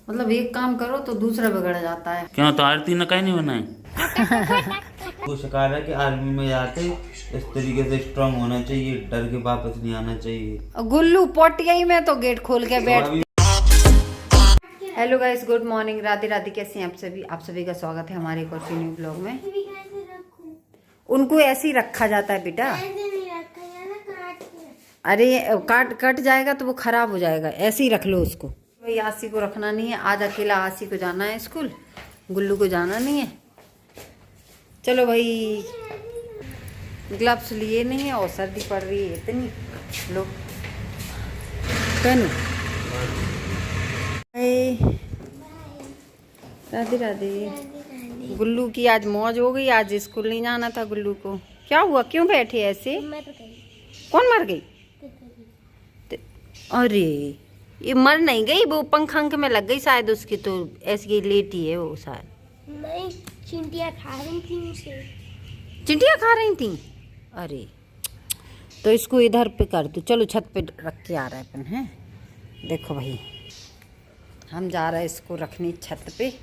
मतलब एक काम करो तो दूसरा बिगड़ जाता है। क्यों, तो आरती ने कहीं नहीं बनाई? वो सिखा रहा है कि आर्मी में जाते इस तरीके से स्ट्रांग होना चाहिए, डर के वापस नहीं आना चाहिए। गुल्लू पोटियाई में तो गेट खोल के बैठ। Hello guys, good morning, Radhe Radhe. कैसे हैं आप सभी का स्वागत है हमारे एक और न्यू ब्लॉग में। उनको ऐसे ही रखा जाता है बेटा। अरे कट जाएगा तो वो खराब हो जाएगा, ऐसे ही रख लो उसको। भाई आशी को रखना नहीं है, आज अकेला आशी को जाना है स्कूल, गुल्लू को जाना नहीं है। चलो भाई, ग्लव्स लिए नहीं है और सर्दी पड़ रही है इतनी। लो पहनो। राधे राधे। गुल्लू की आज मौज हो गई, आज स्कूल नहीं जाना था गुल्लू को। क्या हुआ, क्यों बैठे ऐसे? कौन मर गई? अरे ये मर नहीं गई, वो पंख में लग गई शायद उसकी, तो ऐसी लेटी है वो शायद। नहीं, चिंटियाँ खा रही थी उसे। चिंटियाँ खा रही थी? अरे तो इसको इधर पे कर दो। चलो छत पे रख के आ रहा है अपन है। देखो भाई, हम जा रहे हैं इसको रखने छत पे।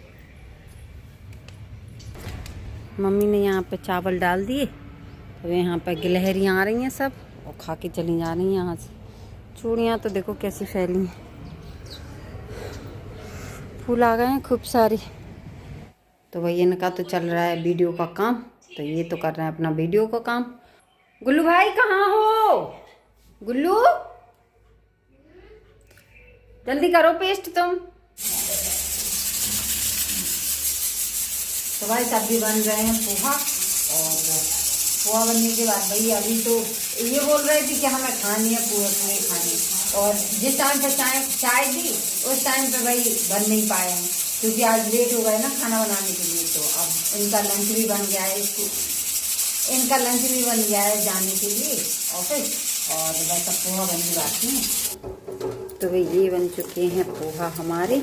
मम्मी ने यहाँ पे चावल डाल दिए, तो यहाँ पे गिलहरियाँ आ रही हैं सब और खा के चली जा रही हैं यहाँ से। चूड़ियाँ तो देखो कैसी फैली हैं, फूल आ गए हैं खूब सारे। तो भाई इनका तो चल रहा है वीडियो का काम, तो ये तो कर रहे हैं अपना वीडियो का काम। गुल्लू भाई कहाँ हो? गुल्लू जल्दी करो पेस्ट तुम। तो भाई सब्जी बन रहे हैं पोहा, और पोहा बनने के बाद भाई अभी तो ये बोल रहे थे कि हमें खानी है पोहा, पूरे खानी। और जिस टाइम पे चाय दी उस टाइम पे भाई बन नहीं पाए हैं, क्योंकि आज लेट हो गए ना खाना बनाने के लिए। तो अब इनका लंच भी बन गया है, इनका लंच भी बन गया है जाने के लिए ऑफिस, और बस अब पोहा बनने बाकी है। तो भाई ये बन चुके हैं पोहा हमारे,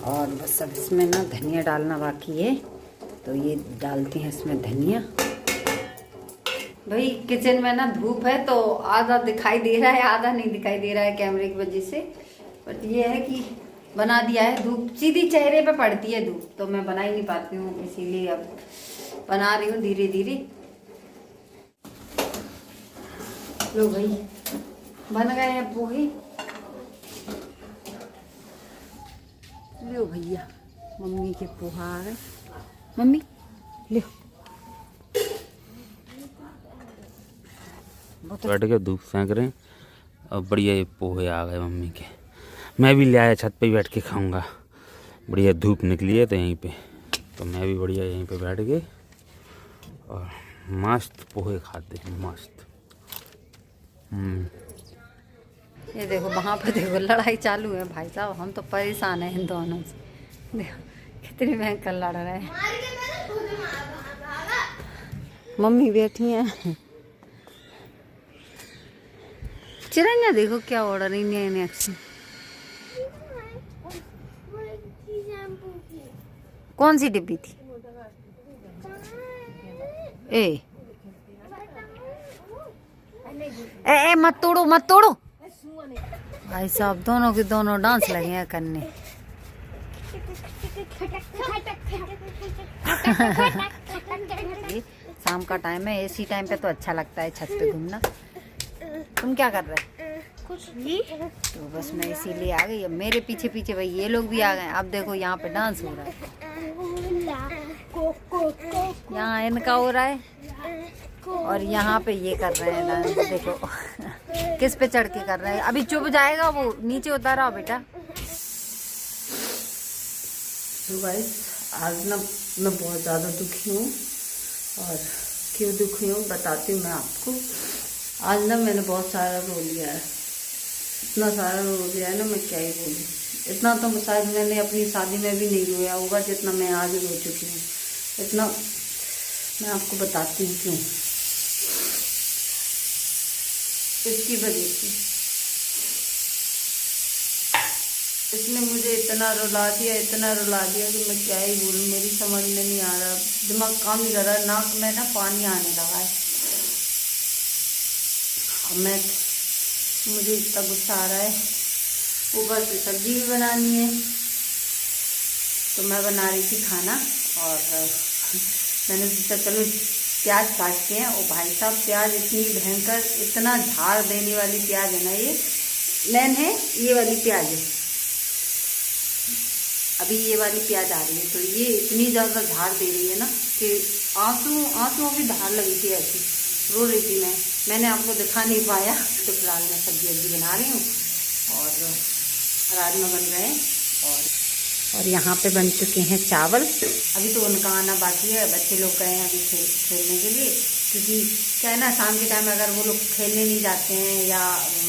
और बस अब इसमें ना धनिया डालना बाकी है, तो ये डालते हैं इसमें धनिया। भाई किचन में ना धूप है तो आधा दिखाई दे रहा है, आधा नहीं दिखाई दे रहा है कैमरे की वजह से। बट ये है कि बना दिया है, धूप सीधी चेहरे पे पड़ती है धूप, तो मैं बना ही नहीं पाती हूँ, इसीलिए अब बना रही हूँ धीरे धीरे। लो भाई बन गए हैं पोहे। लो भैया, मम्मी के पोहा आ गए। मम्मी ले बैठ के धूप सेंक रहे हैं, और बढ़िया ये पोहे आ गए मम्मी के। मैं भी ले आया, छत पे ही बैठ के खाऊंगा। बढ़िया धूप निकली है तो यहीं पे, तो मैं भी बढ़िया यहीं पे बैठ के और मस्त पोहे खाते हैं, मस्त। ये देखो वहाँ पे देखो लड़ाई चालू है भाई साहब, हम तो परेशान हैं इन दोनों से। देखो कितनी भयंकर लड़ रहे हैं। मम्मी बैठी हैं, चिरंजा देखो क्या ओढ़ रही है इन्हें अक्सर। कौन सी डिब्बी थी? ए ए मत तोड़ो मत तोड़ो। भाई साहब दोनों के दोनों डांस लगे हैं करने। शाम का टाइम है, इसी टाइम पे तो अच्छा लगता है छत पे घूमना। तुम क्या कर रहे? कुछ नहीं। तो बस मैं इसीलिए आ गई। अब मेरे पीछे पीछे भाई ये लोग भी आ गए। अब देखो यहाँ पे डांस हो रहा है, यहाँ इनका हो रहा है, और यहाँ पे ये कर रहे हैं डांस। देखो किस पे चढ़ के कर रहे हैं। अभी चुप जाएगा वो, नीचे उतारा हो बेटा। तो गाइस आज ना मैं बहुत ज़्यादा दुखी हूँ, और क्यों दुखी हूँ बताती हूँ मैं आपको। आज ना मैंने बहुत सारा रो लिया है, इतना सारा रो लिया है ना, मैं क्या ही बोलूँ। इतना तो शायद मैंने अपनी शादी में भी नहीं रोया होगा जितना मैं आज रो चुकी हूँ। इतना मैं आपको बताती हूँ क्यों। इसकी वजह से इसने मुझे इतना रुला दिया, इतना रुला दिया कि मैं क्या ही बोलूँ। मेरी समझ में नहीं आ रहा, दिमाग काम नहीं कर रहा, नाक में ना पानी आने लगा है। मुझे इतना गुस्सा आ रहा है। ऊपर से सब्जी भी बनानी है, तो मैं बना रही थी खाना और मैंने सोचा चलो प्याज काटते हैं। और भाई साहब प्याज इतनी भयंकर, इतना झाड़ देने वाली प्याज है ना, ये लेन है, ये वाली प्याज है, अभी ये वाली प्याज आ रही है, तो ये इतनी ज़्यादा झाड़ दे रही है ना कि आंसुओं की धार लगी थी, ऐसी रो रही थी मैंने आपको दिखा नहीं पाया। तो फिलहाल मैं सब्जी बना रही हूँ और राजमा बन रहे हैं और यहाँ पे बन चुके हैं चावल। अभी तो उनका आना बाकी है, बच्चे लोग गए हैं अभी खेलने के लिए, क्योंकि क्या है ना, शाम के टाइम अगर वो लोग खेलने नहीं जाते हैं या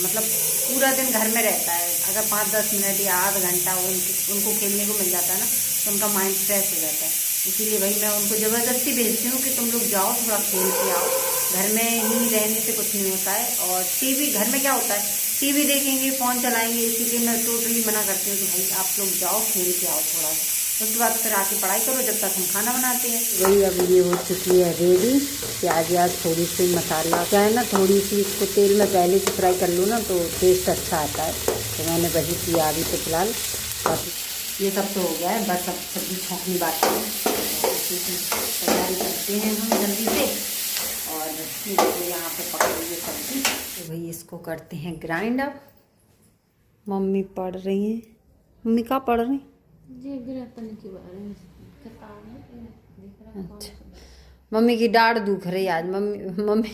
मतलब पूरा दिन घर में रहता है, अगर 5-10 मिनट या आध घंटा उनको खेलने को मिल जाता है ना, तो उनका माइंड फ्रेश हो जाता है। इसीलिए भाई मैं उनको ज़बरदस्ती भेजती हूँ कि तुम लोग जाओ, थोड़ा खेल के आओ, घर में ही रहने से कुछ नहीं होता है। और टीवी, घर में क्या होता है, टीवी देखेंगे, फ़ोन चलाएंगे, इसीलिए मैं टोटली मना करती हूँ कि भाई आप लोग जाओ, खेल के आओ थोड़ा, उसके बाद फिर आके पढ़ाई करो जब तक हम खाना बनाते हैं। वही अब ये हो चुकी है रेडी, प्याज थोड़ी सी मसाला, क्या है ना, थोड़ी सी इसको तेल में पहले से फ्राई कर लो ना तो टेस्ट अच्छा आता है, तो मैंने वही किया अभी। तो फिलहाल ये सब तो हो गया है, बस अब सब्जी छोंकनी बाकी है, तैयारी करते हैं हम जल्दी से। और तो यहाँ पे पक रही है सब्जी, तो भाई इसको करते हैं ग्राइंड अप। मम्मी पढ़ रही हैं, मम्मी क्या पढ़ रही? अच्छा, मम्मी की डाढ़ दुख रही आज, मम्मी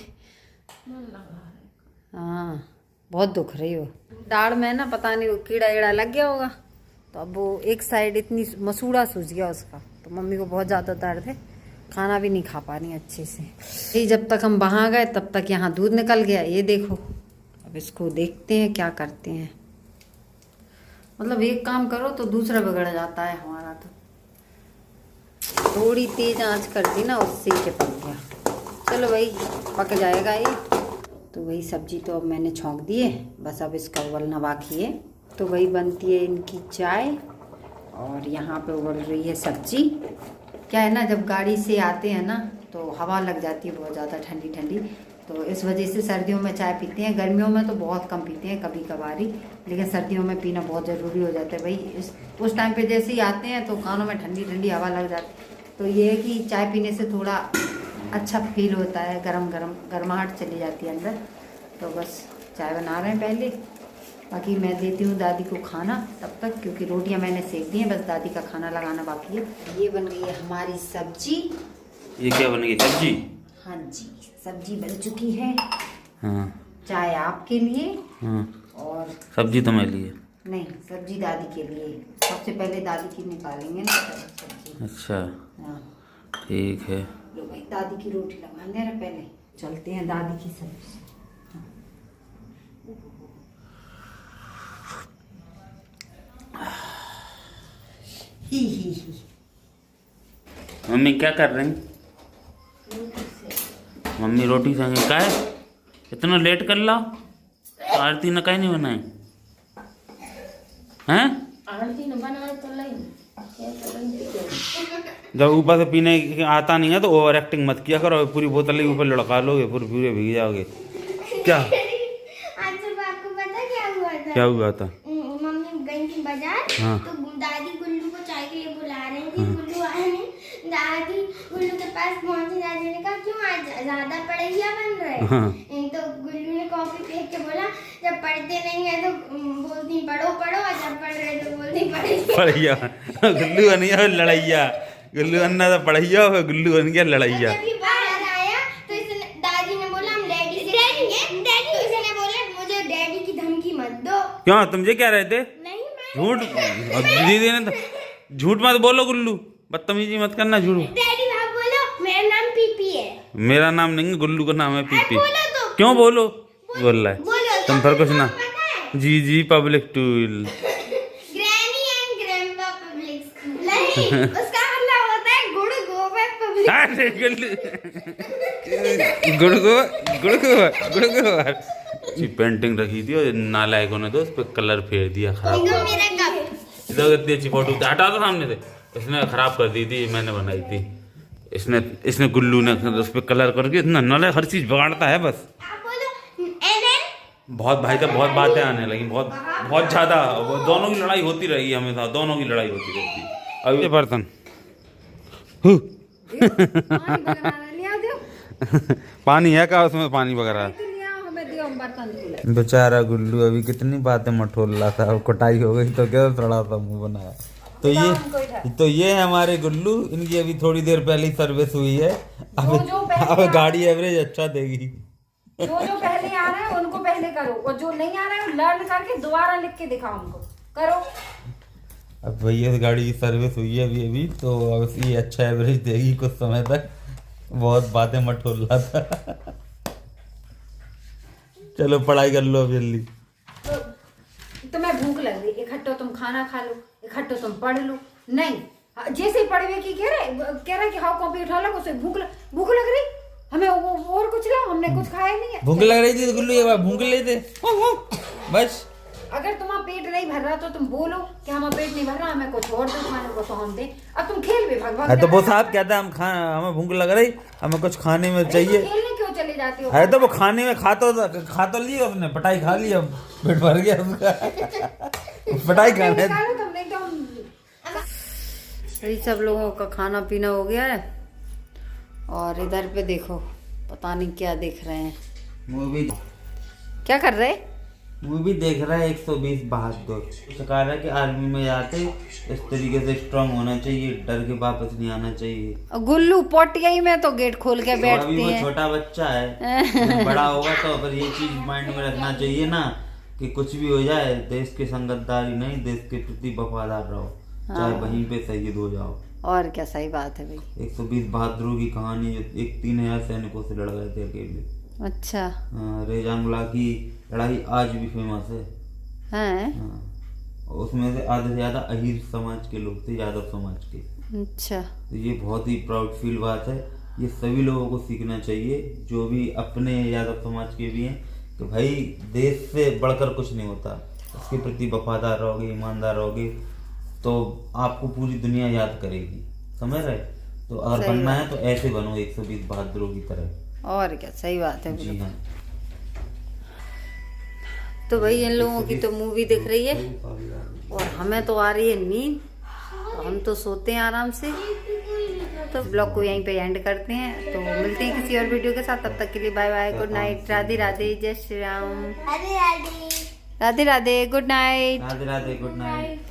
हाँ बहुत दुख रही हो डाढ़ में ना, पता नहीं वो कीड़ा ईड़ा लग गया होगा, तो अब वो एक साइड इतनी मसूड़ा सूज गया उसका, तो मम्मी को बहुत ज़्यादा दर्द है, खाना भी नहीं खा पा रही अच्छे से। ये जब तक हम वहाँ गए तब तक यहाँ दूध निकल गया, ये देखो। अब इसको देखते हैं क्या करते हैं, मतलब एक काम करो तो दूसरा बिगड़ जाता है हमारा। तो थोड़ी तेज आंच कर दी ना, उससे ही पक गया। चलो भाई पक जाएगा ये। तो वही सब्जी तो अब मैंने छोंक दी है, बस अब इसका उबलना बाकी है। तो वही बनती है इनकी चाय और यहाँ पे उबल रही है सब्जी। क्या है ना, जब गाड़ी से आते हैं ना तो हवा लग जाती है बहुत ज़्यादा ठंडी ठंडी, तो इस वजह से सर्दियों में चाय पीते हैं। गर्मियों में तो बहुत कम पीते हैं, कभी कभारी, लेकिन सर्दियों में पीना बहुत ज़रूरी हो जाता है भाई। उस टाइम पे जैसे ही आते हैं तो कानों में ठंडी ठंडी हवा लग जाती है, तो ये है कि चाय पीने से थोड़ा अच्छा फील होता है, गर्माहट चली जाती है अंदर। तो बस चाय बना रहे हैं पहले, बाकी मैं देती हूँ दादी को खाना तब तक, क्योंकि रोटियां मैंने सेक दी हैं, बस दादी का खाना लगाना बाकी है। ये बन गई है हमारी सब्जी। ये क्या बन गई सब्जी? हाँ जी, सब्जी बन चुकी है। हाँ, चाय आपके लिए। हाँ, और सब्जी तो मेरे लिए नहीं, सब्जी दादी के लिए। सबसे पहले दादी की निकालेंगे ना सब्जी। अच्छा, हाँ ठीक है। लो भाई, दादी की रोटी लगा दे रहे, पहले चलते हैं दादी की सब्जी। ही। मम्मी क्या कर रही हैं? मम्मी रोटी सेंगे। का है इतना लेट कर ला, आरती न कहीं नहीं बनाए हैं? आरती न बनाए तो जब ऊपर से पीने आता नहीं है तो ओवर एक्टिंग मत किया करो, पूरी बोतल ही ऊपर लड़का लोगे, पूरे भीग जाओगे। क्या आज सुबह आपको पता क्या हुआ था? मम्मी गई थी बाजार। हाँ। तो दादी गुल्लू को चाय के लिए बुला रही थी। हाँ। गुल्लू आया नहीं, दादी गुल्लू के पास पहुंची, दादी ने कहा क्यों आज ज्यादा पढ़ैया बन रहे? हाँ। तो गुल्लू ने कॉफी फेंक के बोला जब पढ़ते नहीं है तो बोलती पढ़ो पढ़ो, और जब पढ़ रहे तो बोलती पढ़ैया। गुल्लू बन गया लड़ैया, गुल्लू अन्ना तो पढ़ैया, गुल्लू बन गया लड़ैया। जब ये बाहर आया तो इसने, दादी ने बोला हम डैडी से कहेंगे, तो इसने बोला मुझे डैडी की धमकी मत दो। क्यों, तुम ये क्या रहे थे? नहीं झूठ दीदी ने तो झूठ मत बोलो गुल्लू, बदतमीजी मत करना, झूठ। डैडी आप बोलो मेरा नाम पीपी है। मेरा नाम नहीं है, गुल्लू का नाम है पीपी। बोलो तो। क्यों बोलो? बोल रहा है बोलो तुम फिर कुछ ना। जी public tool. Granny and grandpa public school. नहीं, उसका मतलब होता है गुड़ गोबर पब्लिक। गुड़ पेंटिंग रखी थी और नालायकों ने तो उस पर कलर फेर दिया, खराब। मेरा कप। इतनी अच्छी फोटो हटा दो सामने से, इसने खराब कर दी थी, मैंने बनाई थी। इसने गुल्लू ने उस पर कलर करके इतना नालायक हर चीज बिगाड़ता है बस। आप बोलो एनएन। बहुत भाई साहब बहुत बातें आने लगी, बहुत ज़्यादा। दोनों की लड़ाई होती रही है हमेशा, दोनों की लड़ाई होती रहती है। अब ये बर्तन पानी वगैरह लिया दो, पानी है का उसमें, पानी वगैरह? तो लिया हमें दियो, हम बर्तन धुले। बेचारा गुल्लू अभी कितनी बातें मठोल रहा था, अब कुटाई हो गई तो क्या थोड़ा सा मुंह बनाया। तो ये है हमारे गुल्लू, इनकी अभी थोड़ी देर पहले ही सर्विस हुई है। अब गाड़ी एवरेज अच्छा देगी। जो पहले आ रहा है उनको पहले करो, और जो नहीं आ रहा है लर्न करके दोबारा लिख के दिखाओ हमको, करो। अब भैया गाड़ी की सर्विस हुई है अभी तो अब ये अच्छा एवरेज देगी कुछ समय तक। बहुत बातें मठोल रहा था। चलो पढ़ाई कर लो अब जल्दी। तो तुम्हें भूख लग रही, इकट्ठो तुम खाना खा लो, इकट्ठो तुम पढ़ लो। नहीं, जैसे ही पढ़वे की कह रहे कि हाउ कॉपी उठा लो, उसे भूख लग रही हमें, और कुछ लो, हमने कुछ खाया नहीं है। भूख लग रही थी तो गुल्लू ये भूख लेते बस। अगर तुम्हारा पेट नहीं भर रहा तो तुम बोलो कि हमारा पेट नहीं भर रहा, हमें कुछ और दो खाने को, तो हम दें। अब तुम खेल भी भगवान तो वो साहब कहता है हमें भूख लग रही, हमें कुछ खाने में चाहिए। खेलने क्यों चले जाते हो? है तो वो खाने में खा तो लिया उसने, पटाई खा ली, अब पेट भर गया उसका। पटाई खा रहे तो सब लोगों का खाना पीना हो गया है, और इधर पे देखो पता नहीं क्या देख रहे हैं। मूवी क्या कर रहे? मूवी देख रहा है 120 बहादुर। कहा है कि आर्मी में जाते इस तरीके से स्ट्रांग होना चाहिए, डर के वापस नहीं आना चाहिए। गुल्लू पोटियाई में तो गेट खोल के बैठते अभी वो हैं। छोटा बच्चा है, बड़ा होगा तो फिर ये चीज माइंड में रखना चाहिए ना कि कुछ भी हो जाए देश के संगतदारी नहीं, देश के प्रति वफादार रहो, चाहे वहीं पे शहीद हो जाओ। और क्या, सही बात है भाई। 120 बहादुरों की कहानी जो 3000 सैनिकों से लड़ गए थे अकेले। अच्छा। रेजांगुला की लड़ाई आज भी फेमस है। हैं? हाँ, उसमें से आधे से ज्यादा अहीर समाज के लोग थे, यादव समाज के। अच्छा। तो ये बहुत ही प्राउड फील बात है, ये सभी लोगों को सीखना चाहिए जो भी अपने यादव समाज के भी हैं, कि भाई देश से बढ़कर कुछ नहीं होता, उसके प्रति वफादार रहोगे, ईमानदार रहोगे तो आपको पूरी दुनिया याद करेगी, समझ रहे? तो अगर बनना है तो ऐसे बनो 120 बहादुरों की तरह। और क्या, सही बात है। जी हाँ। तो भाई इन लोगों की तो मूवी दिख रही है, और हमें तो आ रही है नींद, तो हम तो सोते हैं आराम से। तो ब्लॉग को यहीं पे एंड करते हैं, तो मिलते हैं किसी और वीडियो के साथ। तब तक के लिए bye bye, good night, Radhe Radhe, जय Shri Ram, Radhe Radhe, good night, Radhe Radhe, good night.